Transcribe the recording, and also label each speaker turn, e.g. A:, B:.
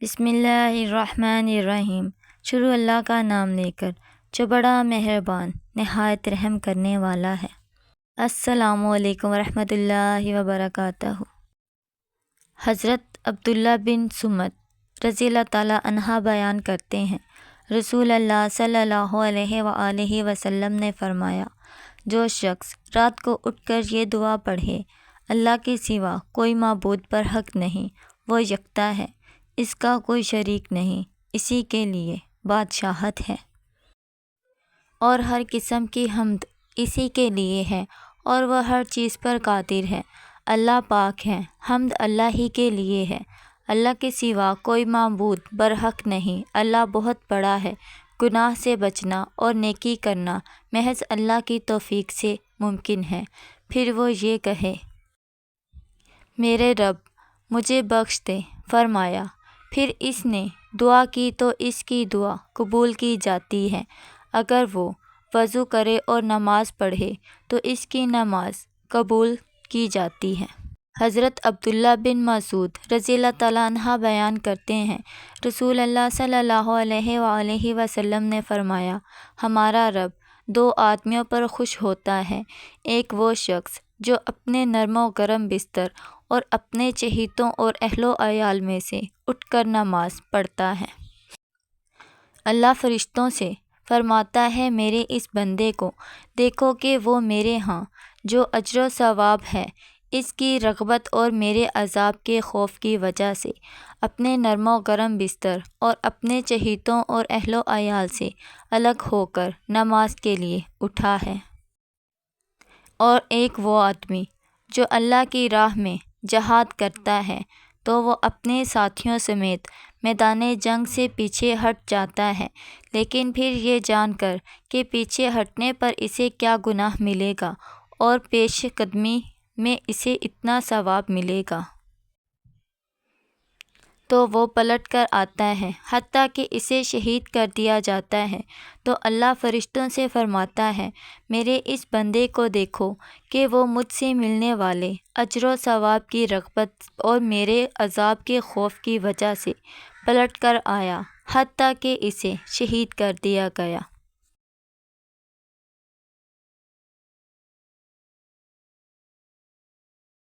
A: بسم اللہ الرحمن الرحیم۔ شروع اللہ کا نام لے کر جو بڑا مہربان نہایت رحم کرنے والا ہے۔ السلام علیکم ورحمۃ اللہ وبرکاتہ۔ حضرت عبداللہ بن سمت رضی اللہ تعالیٰ عنہ بیان کرتے ہیں، رسول اللہ صلی اللہ علیہ وآلہ وسلم نے فرمایا، جو شخص رات کو اٹھ کر یہ دعا پڑھے، اللہ کے سوا کوئی معبود پر حق نہیں، وہ یکتا ہے، اس کا کوئی شریک نہیں، اسی کے لیے بادشاہت ہے اور ہر قسم کی حمد اسی کے لیے ہے، اور وہ ہر چیز پر قادر ہے۔ اللہ پاک ہے، حمد اللہ ہی کے لیے ہے، اللہ کے سوا کوئی معبود برحق نہیں، اللہ بہت بڑا ہے۔ گناہ سے بچنا اور نیکی کرنا محض اللہ کی توفیق سے ممکن ہے۔ پھر وہ یہ کہے، میرے رب مجھے بخش دے، فرمایا۔ پھر اس نے دعا کی تو اس کی دعا قبول کی جاتی ہے۔ اگر وہ وضو کرے اور نماز پڑھے تو اس کی نماز قبول کی جاتی ہے۔ حضرت عبداللہ بن مسعود رضی اللہ تعالیٰ عنہ بیان کرتے ہیں، رسول اللہ صلی اللہ علیہ وآلہ وسلم نے فرمایا، ہمارا رب دو آدمیوں پر خوش ہوتا ہے، ایک وہ شخص جو اپنے نرم و گرم بستر اور اپنے چہیتوں اور اہل و عیال میں سے اٹھ کر نماز پڑھتا ہے۔ اللہ فرشتوں سے فرماتا ہے، میرے اس بندے کو دیکھو کہ وہ میرے ہاں جو اجر و ثواب ہے اس کی رغبت اور میرے عذاب کے خوف کی وجہ سے اپنے نرم و گرم بستر اور اپنے چہیتوں اور اہل و عیال سے الگ ہو کر نماز کے لیے اٹھا ہے۔ اور ایک وہ آدمی جو اللہ کی راہ میں جہاد کرتا ہے تو وہ اپنے ساتھیوں سمیت میدان جنگ سے پیچھے ہٹ جاتا ہے، لیکن پھر یہ جان کر کہ پیچھے ہٹنے پر اسے کیا گناہ ملے گا اور پیش قدمی میں اسے اتنا ثواب ملے گا، تو وہ پلٹ کر آتا ہے حتیٰ کہ اسے شہید کر دیا جاتا ہے۔ تو اللہ فرشتوں سے فرماتا ہے، میرے اس بندے کو دیکھو کہ وہ مجھ سے ملنے والے اجر و ثواب کی رغبت اور میرے عذاب کے خوف کی وجہ سے پلٹ کر آیا حتیٰ کہ اسے شہید کر دیا گیا۔